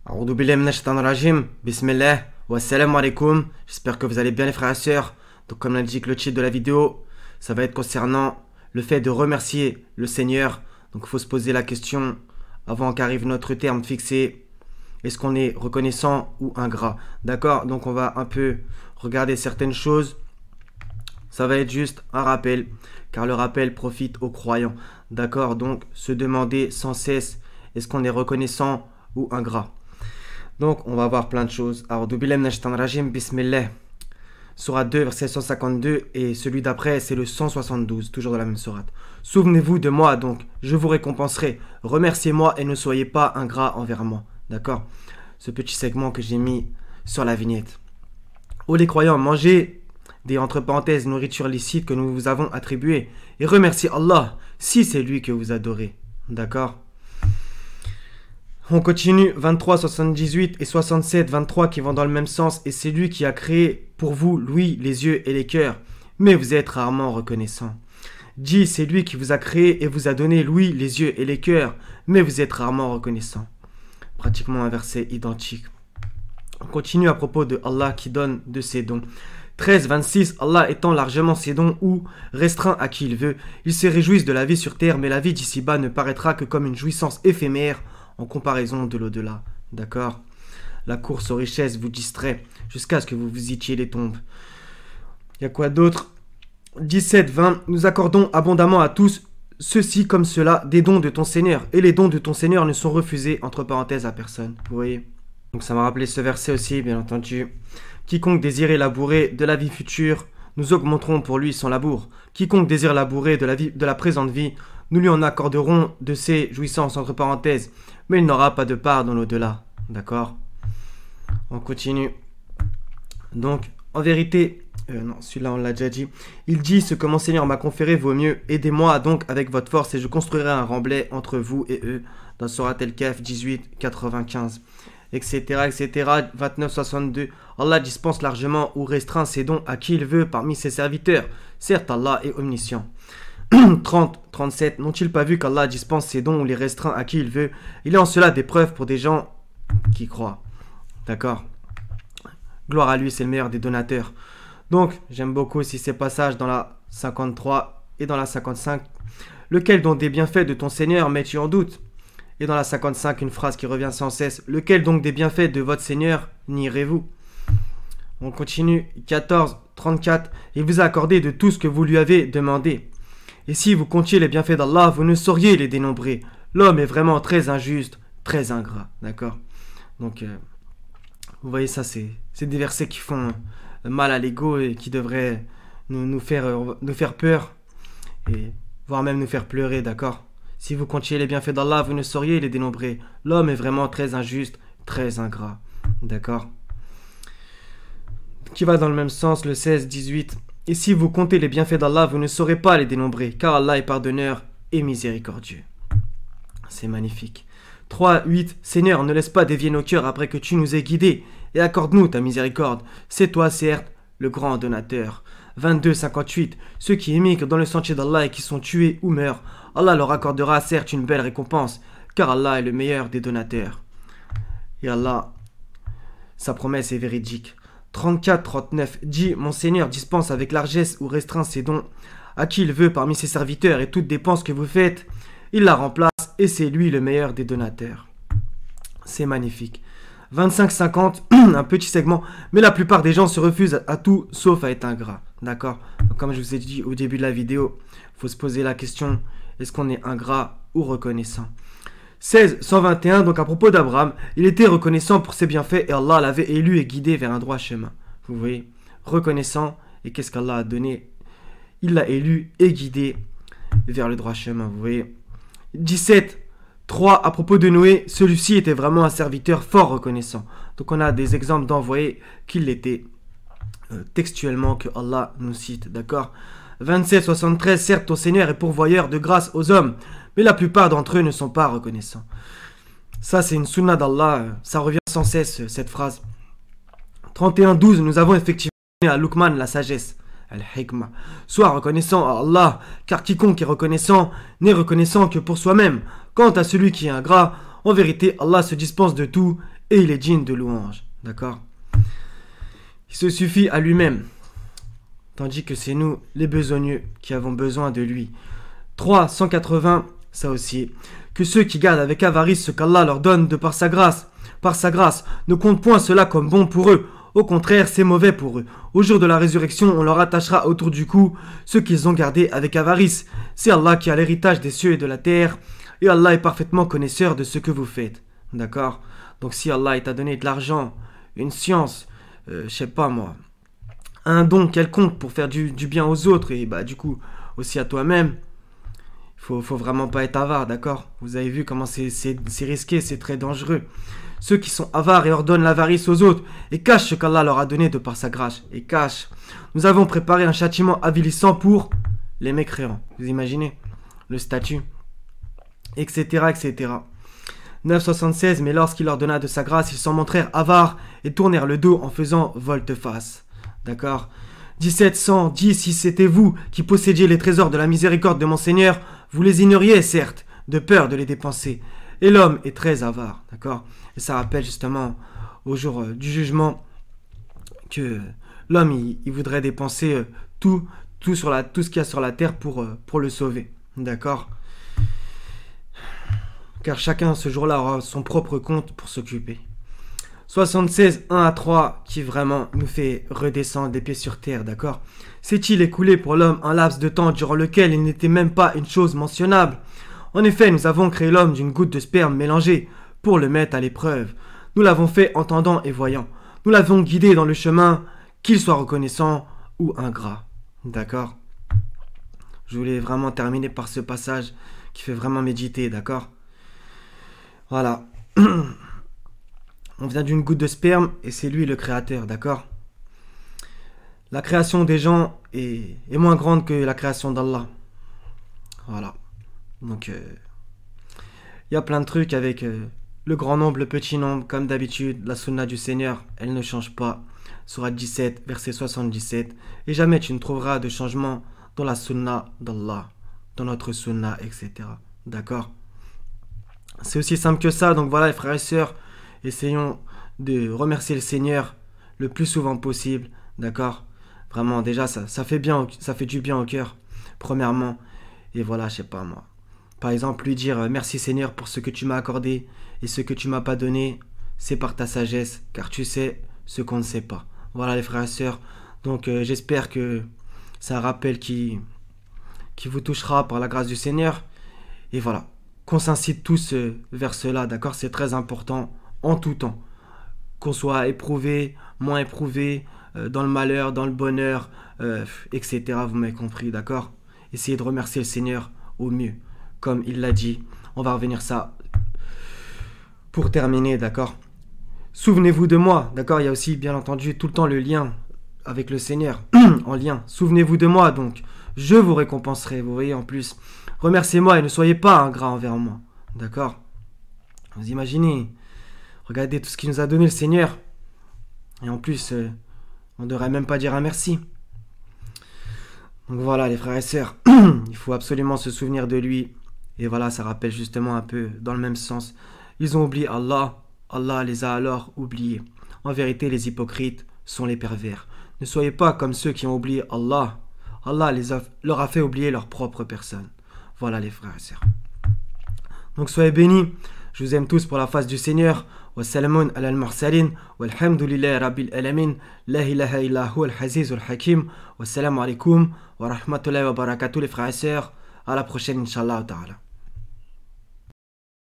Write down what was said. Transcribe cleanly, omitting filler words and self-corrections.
A'oudou billahi minash shaitanir rajim. Bismillah. Wa assalamu alaikum. J'espère que vous allez bien les frères et sœurs. Donc comme l'indique le titre de la vidéo, ça va être concernant le fait de remercier le Seigneur. Donc il faut se poser la question avant qu'arrive notre terme fixé. Est-ce qu'on est reconnaissant ou ingrat? D'accord? Donc on va un peu regarder certaines choses. Ça va être juste un rappel, car le rappel profite aux croyants. D'accord? Donc se demander sans cesse, est-ce qu'on est reconnaissant ou ingrat? Donc, on va voir plein de choses. A'oudou billahi minash shaitanir rajim. Bismillah. Sourate 2, verset 152. Et celui d'après, c'est le 172. Toujours dans la même sourate. Souvenez-vous de moi, donc. Je vous récompenserai. Remerciez-moi et ne soyez pas ingrats envers moi. D'accord? Ce petit segment que j'ai mis sur la vignette. Ô les croyants, mangez des entre parenthèses nourritures licites que nous vous avons attribuées. Et remerciez Allah si c'est lui que vous adorez. D'accord? On continue, 23, 78 et 67, 23 qui vont dans le même sens. Et c'est lui qui a créé pour vous l'ouïe, les yeux et les cœurs. Mais vous êtes rarement reconnaissant. 10, c'est lui qui vous a créé et vous a donné l'ouïe, les yeux et les cœurs. Mais vous êtes rarement reconnaissant. Pratiquement un verset identique. On continue à propos de Allah qui donne de ses dons. 13, 26, Allah étend largement ses dons ou restreint à qui il veut. Ils se réjouissent de la vie sur terre, mais la vie d'ici-bas ne paraîtra que comme une jouissance éphémère en comparaison de l'au-delà. D'accord? La course aux richesses vous distrait jusqu'à ce que vous visitiez les tombes. Il y a quoi d'autre? 17, 20. Nous accordons abondamment à tous, ceci comme cela, des dons de ton Seigneur. Et les dons de ton Seigneur ne sont refusés, entre parenthèses, à personne. Vous voyez? Donc ça m'a rappelé ce verset aussi, bien entendu. Quiconque désire labourer de la vie future, nous augmenterons pour lui son labour. Quiconque désire labourer de la présente vie, nous lui en accorderons de ses jouissances, entre parenthèses, mais il n'aura pas de part dans l'au-delà. D'accord? On continue. Donc, en vérité, non, celui-là on l'a déjà dit. Il dit, ce que mon Seigneur m'a conféré vaut mieux. Aidez-moi donc avec votre force et je construirai un remblai entre vous et eux. Dans Sourate El-Kahf 18, 95, etc., etc. 29, 62. Allah dispense largement ou restreint ses dons à qui il veut parmi ses serviteurs. Certes, Allah est omniscient. 30, 37. N'ont-ils pas vu qu'Allah dispense ses dons ou les restreint à qui il veut? Il est en cela des preuves pour des gens qui croient. D'accord? Gloire à lui, c'est le meilleur des donateurs. Donc, j'aime beaucoup aussi ces passages dans la 53 et dans la 55. Lequel donc des bienfaits de ton Seigneur mets-tu en doute? Et dans la 55, une phrase qui revient sans cesse. Lequel donc des bienfaits de votre Seigneur nierez-vous? On continue. 14, 34. Il vous a accordé de tout ce que vous lui avez demandé. Et si vous comptiez les bienfaits d'Allah, vous ne sauriez les dénombrer. L'homme est vraiment très injuste, très ingrat. D'accord? Donc, vous voyez ça, c'est des versets qui font mal à l'ego et qui devraient nous faire peur, et voire même nous faire pleurer. D'accord? Si vous comptiez les bienfaits d'Allah, vous ne sauriez les dénombrer. L'homme est vraiment très injuste, très ingrat. D'accord? Qui va dans le même sens, le 16, 18. Et si vous comptez les bienfaits d'Allah, vous ne saurez pas les dénombrer, car Allah est pardonneur et miséricordieux. C'est magnifique. 3, 8. Seigneur, ne laisse pas dévier nos cœurs après que tu nous aies guidés, et accorde-nous ta miséricorde. C'est toi, certes, le grand donateur. 22, 58. Ceux qui émigrent dans le sentier d'Allah et qui sont tués ou meurent, Allah leur accordera certes une belle récompense, car Allah est le meilleur des donateurs. Et Allah, sa promesse est véridique. 34, 39. Dit, mon Seigneur dispense avec largesse ou restreint ses dons à qui il veut parmi ses serviteurs, et toute dépense que vous faites, il la remplace, et c'est lui le meilleur des donateurs. C'est magnifique. 25, 50, un petit segment, mais la plupart des gens se refusent à tout sauf à être ingrat. D'accord? Comme je vous ai dit au début de la vidéo, il faut se poser la question, est-ce qu'on est ingrat ou reconnaissant? 16, 121, donc à propos d'Abraham, il était reconnaissant pour ses bienfaits et Allah l'avait élu et guidé vers un droit chemin. Vous voyez, reconnaissant, et qu'est-ce qu'Allah a donné? Il l'a élu et guidé vers le droit chemin, vous voyez. 17, 3, à propos de Noé, celui-ci était vraiment un serviteur fort reconnaissant. Donc on a des exemples d'envoyés qu'il l'était textuellement, que Allah nous cite, d'accord? 27, 73, certes ton Seigneur est pourvoyeur de grâce aux hommes, mais la plupart d'entre eux ne sont pas reconnaissants. Ça, c'est une sunna d'Allah. Ça revient sans cesse, cette phrase. 31, 12, nous avons effectivement donné à Luqman la sagesse. Al-Hikmah. Sois reconnaissant à Allah, car quiconque est reconnaissant n'est reconnaissant que pour soi-même. Quant à celui qui est ingrat, En vérité, Allah se dispense de tout et il est digne de louange. D'accord? Il se suffit à lui-même, tandis que c'est nous, les besogneux, qui avons besoin de lui. 3, 180, ça aussi. Que ceux qui gardent avec avarice ce qu'Allah leur donne de par sa grâce, ne comptent point cela comme bon pour eux. Au contraire, c'est mauvais pour eux. Au jour de la résurrection, on leur attachera autour du cou ceux qu'ils ont gardés avec avarice. C'est Allah qui a l'héritage des cieux et de la terre, et Allah est parfaitement connaisseur de ce que vous faites. D'accord? Donc si Allah t'a donné de l'argent, une science, je sais pas moi, un don quelconque pour faire du bien aux autres, et bah du coup aussi à toi-même, faut vraiment pas être avare, d'accord? Vous avez vu comment c'est risqué, c'est très dangereux. Ceux qui sont avares et ordonnent l'avarice aux autres et cachent ce qu'Allah leur a donné de par sa grâce. Et cachent. Nous avons préparé un châtiment avilissant pour les mécréants. Vous imaginez le statut, etc., etc. 976, mais lorsqu'il leur donna de sa grâce, ils s'en montrèrent avares et tournèrent le dos en faisant volte-face. D'accord? 1710, si c'était vous qui possédiez les trésors de la miséricorde de mon Seigneur, vous les ignoriez, certes, de peur de les dépenser. Et l'homme est très avare, d'accord? Et ça rappelle justement au jour du jugement que l'homme, il voudrait dépenser tout ce qu'il y a sur la terre pour le sauver, d'accord? Car chacun ce jour-là aura son propre compte pour s'occuper. 76, 1 à 3, qui vraiment nous fait redescendre des pieds sur terre, d'accord? S'est-il écoulé pour l'homme un laps de temps durant lequel il n'était même pas une chose mentionnable? En effet, nous avons créé l'homme d'une goutte de sperme mélangée pour le mettre à l'épreuve. Nous l'avons fait entendant et voyant. Nous l'avons guidé dans le chemin, qu'il soit reconnaissant ou ingrat. D'accord? Je voulais vraiment terminer par ce passage qui fait vraiment méditer, d'accord? Voilà. On vient d'une goutte de sperme et c'est lui le créateur, d'accord? La création des gens est moins grande que la création d'Allah. Voilà. Donc, y a plein de trucs avec le grand nombre, le petit nombre. Comme d'habitude, la sunna du Seigneur, elle ne change pas. Sourate 17, verset 77. Et jamais tu ne trouveras de changement dans la sunna d'Allah, dans notre sunna, etc. D'accord? C'est aussi simple que ça. Donc voilà, les frères et sœurs, essayons de remercier le Seigneur le plus souvent possible. D'accord? Vraiment, déjà, ça fait du bien au cœur, premièrement. Et voilà, je sais pas moi. Par exemple, lui dire merci Seigneur pour ce que tu m'as accordé et ce que tu m'as pas donné, c'est par ta sagesse, car tu sais ce qu'on ne sait pas. Voilà les frères et sœurs. Donc j'espère que c'est un rappel qui vous touchera par la grâce du Seigneur. Et voilà, qu'on s'incite tous vers cela, d'accord? C'est très important en tout temps. Qu'on soit éprouvé, moins éprouvé, dans le malheur, dans le bonheur, etc. Vous m'avez compris, d'accord? Essayez de remercier le Seigneur au mieux. Comme il l'a dit, on va revenir ça pour terminer, d'accord? Souvenez-vous de moi, d'accord? Il y a aussi, bien entendu, tout le temps le lien avec le Seigneur, en lien. Souvenez-vous de moi, donc, je vous récompenserai, vous voyez, en plus. Remerciez-moi et ne soyez pas ingrat envers moi, d'accord? Vous imaginez, regardez tout ce qu'il nous a donné le Seigneur. Et en plus, on ne devrait même pas dire un merci. Donc voilà, les frères et sœurs, il faut absolument se souvenir de lui. Et voilà, ça rappelle justement un peu dans le même sens. Ils ont oublié Allah, Allah les a alors oubliés. En vérité, les hypocrites sont les pervers. Ne soyez pas comme ceux qui ont oublié Allah. Allah leur a fait oublier leur propre personne. Voilà les frères et sœurs. Donc soyez bénis. Je vous aime tous pour la face du Seigneur. Wassalamun ala al-mursalin. Walhamdulillahi rabbil alamin. La ilaha illa huwa al-azizul hakim. Wassalamu alaikum wa rahmatullahi wa barakatuh les frères et sœurs. À la prochaine, Inch'Allah ta'ala.